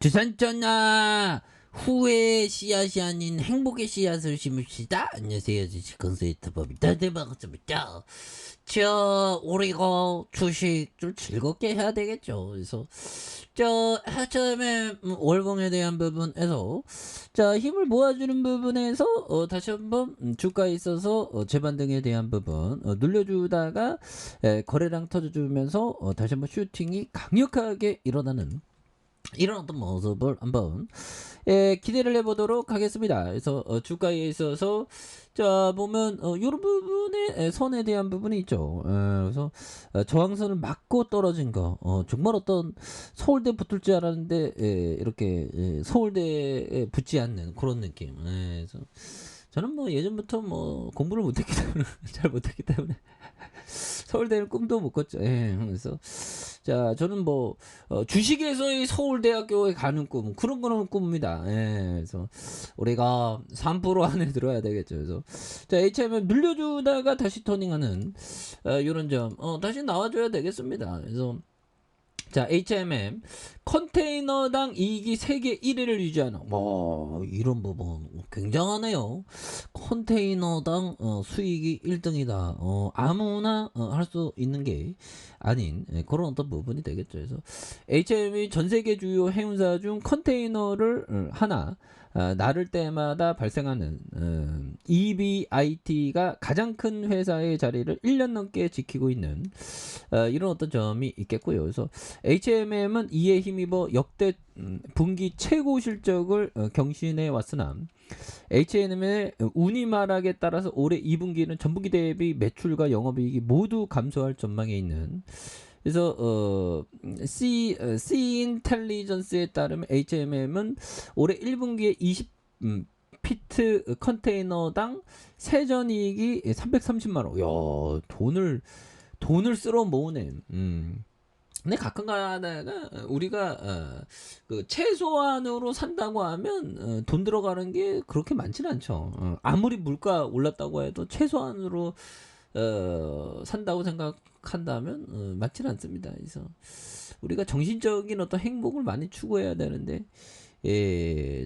주산전화 후회의 씨앗이 아닌 행복의 씨앗을 심읍시다. 안녕하세요, 주식 컨설턴트입니다. 네, 반갑습니다. 우리가 주식 좀 즐겁게 해야 되겠죠. 그래서 처음에 월봉에 대한 부분에서 힘을 모아주는 부분에서 다시 한번 주가에 있어서 재반등에 대한 부분 눌려주다가 거래량 터져주면서 다시 한번 슈팅이 강력하게 일어나는 이런 어떤 모습을 한번 기대를 해보도록 하겠습니다. 그래서 주가에 있어서 보면 이런 부분에 선에 대한 부분이 있죠. 그래서 저항선을 맞고 떨어진 거 정말 어떤 서울대 붙을 줄 알았는데 이렇게 서울대에 붙지 않는 그런 느낌. 그래서 저는 뭐 예전부터 뭐 공부를 못했기 때문에 잘 못했기 때문에 서울대는 꿈도 못 꿨죠. 그래서 저는 뭐 주식에서의 서울대학교에 가는 꿈 그런 거는 꿈입니다. 그래서 우리가 3% 안에 들어야 되겠죠. 그래서 HM을 눌려주다가 다시 터닝하는 이런 점 다시 나와줘야 되겠습니다. 그래서 HMM 컨테이너당 이익이 세계 1위를 유지하는 이런 부분 굉장하네요. 컨테이너당 수익이 1등이다. 아무나 할 수 있는 게 아닌 그런 어떤 부분이 되겠죠. 그래서 HM이 전 세계 주요 해운사 중 컨테이너를 하나 나를 때마다 발생하는 EBIT가 가장 큰 회사의 자리를 1년 넘게 지키고 있는 이런 어떤 점이 있겠고요. 그래서 HMM은 이에 힘입어 역대 분기 최고 실적을 경신해 왔으나 H&M의 운임하락에 따라서 올해 2분기는 전분기 대비 매출과 영업이익이 모두 감소할 전망에 있는 그래서 C-인텔리전스에 따르면 H&M은 올해 1분기에 20 피트 컨테이너당 세전이익이 330만원. 야, 돈을 쓸어 모으네. 근데 가끔가다가 우리가 그 최소한으로 산다고 하면 돈 들어가는 게 그렇게 많지는 않죠. 아무리 물가 올랐다고 해도 최소한으로 산다고 생각한다면 많지는 않습니다. 그래서 우리가 정신적인 어떤 행복을 많이 추구해야 되는데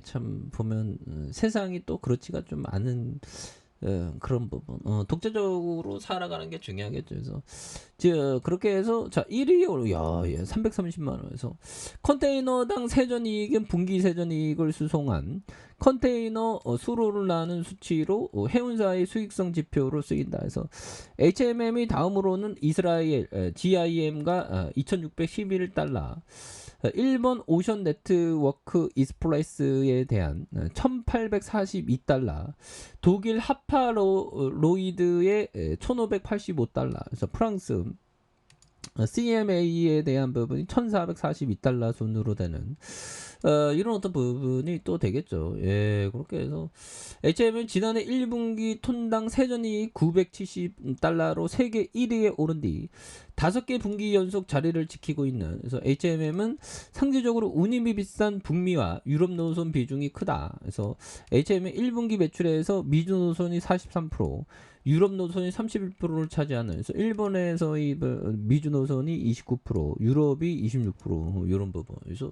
참 보면 세상이 또 그렇지가 좀 않은 그런 부분 독자적으로 살아가는 게 중요하겠죠. 그래서 그렇게 해서 1위에 330만원에서 컨테이너당 세전이익은 분기 세전이익을 수송한 컨테이너 수로를 나눈 수치로 해운사의 수익성 지표로 쓰인다. 그래서 HMM이 다음으로는 이스라엘 GIM과 2611달러 일본 오션 네트워크 이스플라이스에 대한 1842달러 독일 하파로이드의 1585달러 그래서 프랑스 CMA에 대한 부분이 1442달러 순으로 되는 이런 어떤 부분이 또 되겠죠. 그렇게 해서 HM은 지난해 1분기 톤당 세전이 970달러로 세계 1위에 오른 뒤 5개 분기 연속 자리를 지키고 있는 그래서 HMM은 상대적으로 운임이 비싼 북미와 유럽 노선 비중이 크다. 그래서 HM의 1분기 매출에서 미주 노선이 43%, 유럽 노선이 31%를 차지하는 그래서 일본에서의 미주 노선이 29%, 유럽이 26% 이런 부분. 그래서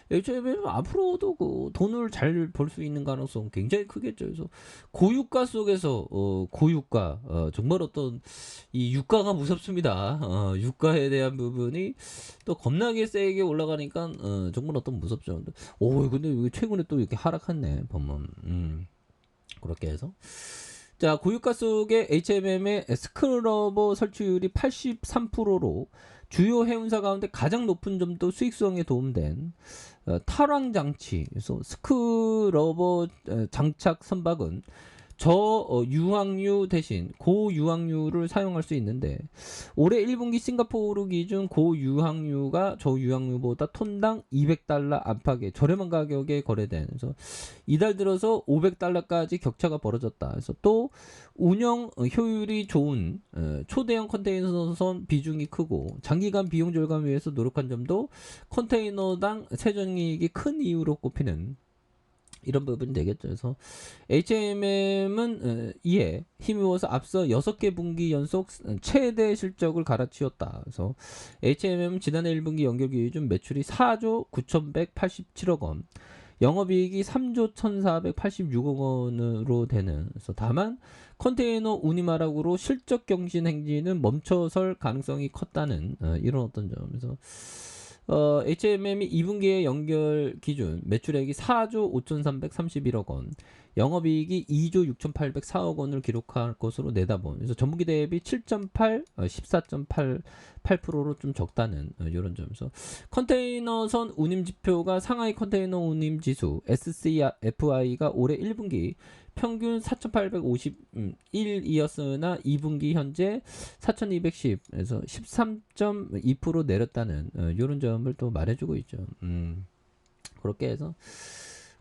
HMM 앞으로도 그 돈을 잘 벌 수 있는 가능성 굉장히 크겠죠. 그래서 고유가 속에서 고유가 정말 어떤 이 유가가 무섭습니다. 유가에 대한 부분이 또 겁나게 세게 올라가니까 정말 어떤 무섭죠. 근데 최근에 또 이렇게 하락했네 보면 그렇게 해서 고유가 속에 HMM의 스크러버 설치율이 83%로 주요 해운사 가운데 가장 높은 점도 수익성에 도움된 탈황 장치 그래서 스크러버 장착 선박은 저유황유 대신 고유황유를 사용할 수 있는데 올해 1분기 싱가포르 기준 고유황유가 저유황유보다 톤당 200달러 안팎의 저렴한 가격에 거래된 그래서 이달 들어서 500달러까지 격차가 벌어졌다. 그래서 또 운영 효율이 좋은 초대형 컨테이너선 비중이 크고 장기간 비용 절감을 위해서 노력한 점도 컨테이너당 세전이익이 큰 이유로 꼽히는 이런 부분이 되겠죠. 그래서 HMM은 이에 힘입어서 앞서 6개 분기 연속 최대 실적을 갈아치웠다. 그래서 HMM은 지난해 1분기 연결 기준 매출이 4조 9,187억 원, 영업이익이 3조 1,486억 원으로 되는. 그래서 다만 컨테이너 운임 하락으로 실적 경신 행진은 멈춰설 가능성이 컸다는 이런 어떤 점에서 HMM이 2분기의 연결 기준 매출액이 4조 5,331억 원, 영업이익이 2조 6,804억 원을 기록할 것으로 내다본. 그래서 전분기 대비 7.8, 14.8%로 좀 적다는 이런 점에서 컨테이너선 운임 지표가 상하이 컨테이너 운임 지수 SCFI가 올해 1분기 평균 4,851이었으나 2분기 현재 4,210에서 13.2% 내렸다는 이런 점을 또 말해주고 있죠. 그렇게 해서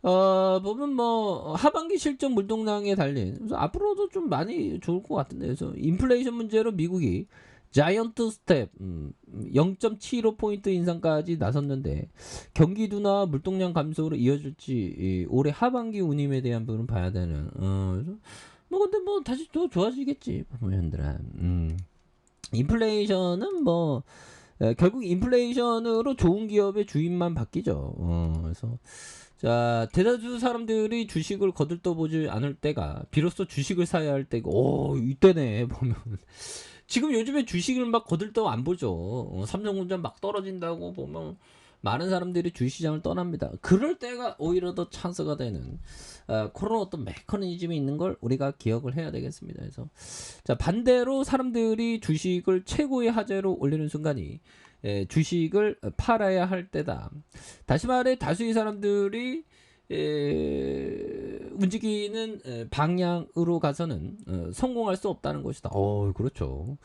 보면 뭐 하반기 실적 물동량에 달린. 그래서 앞으로도 좀 많이 좋을 것 같은데. 그래서 인플레이션 문제로 미국이 자이언트 스텝 0.75포인트 인상까지 나섰는데 경기 둔화 물동량 감소로 이어질지 올해 하반기 운임에 대한 부분은 봐야 되는. 그래서 뭐 근데 뭐 다시 또 좋아지겠지 보면들아. 인플레이션은 뭐 결국 인플레이션으로 좋은 기업의 주인만 바뀌죠. 그래서 자, 대다수 사람들이 주식을 거들떠보지 않을 때가 비로소 주식을 사야 할 때가 이때네 보면. 지금 요즘에 주식을 막 거들떠 안 보죠. 삼성전자 막 떨어진다고 보면 많은 사람들이 주식시장을 떠납니다. 그럴 때가 오히려 더 찬스가 되는 그런 어떤 메커니즘이 있는 걸 우리가 기억을 해야 되겠습니다. 그래서 자, 반대로 사람들이 주식을 최고의 하재로 올리는 순간이 주식을 팔아야 할 때다. 다시 말해 다수의 사람들이 움직이는 방향으로 가서는 성공할 수 없다는 것이다. 그렇죠.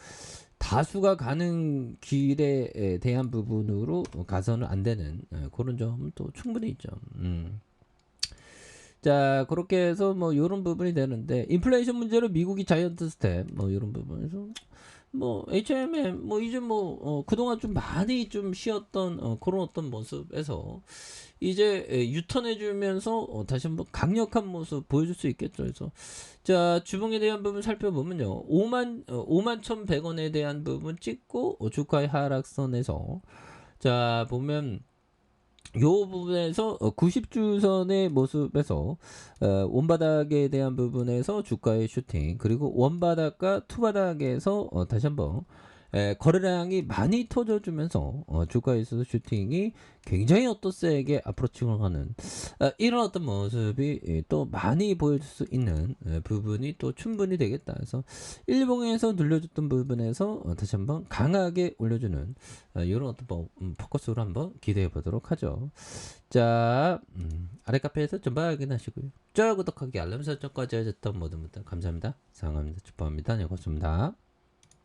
다수가 가는 길에 대한 부분으로 가서는 안 되는 그런 점은 또 충분히 있죠. 자, 그렇게 해서 뭐 이런 부분이 되는데 인플레이션 문제로 미국이 자이언트 스텝 뭐 이런 부분에서 뭐 HMM 뭐 이제 뭐 그동안 좀 많이 좀 쉬었던 그런 어떤 모습에서 이제 유턴해주면서 다시 한번 강력한 모습 보여줄 수 있겠죠. 그래서 자, 주봉에 대한 부분 살펴보면요, 5만 1,100원에 대한 부분 찍고 주가의 하락선에서 자 보면 요 부분에서 90주선의 모습에서 원바닥에 대한 부분에서 주가의 슈팅, 그리고 원바닥과 투바닥에서 다시 한번 거래량이 많이 터져주면서 주가에 있어서 슈팅이 굉장히 어떤 세게 앞으로 가는 이런 어떤 모습이 또 많이 보여줄 수 있는 부분이 또 충분히 되겠다. 그래서 일봉에서 눌려줬던 부분에서 다시 한번 강하게 올려주는 이런 어떤 포커스로 한번 기대해 보도록 하죠. 자, 아래 카페에서 전부 확인하시고요. 좋아요, 구독하기, 알람 설정까지 하셨던 모든 분들 감사합니다. 사랑합니다. 축복합니다. 네, 고맙습니다.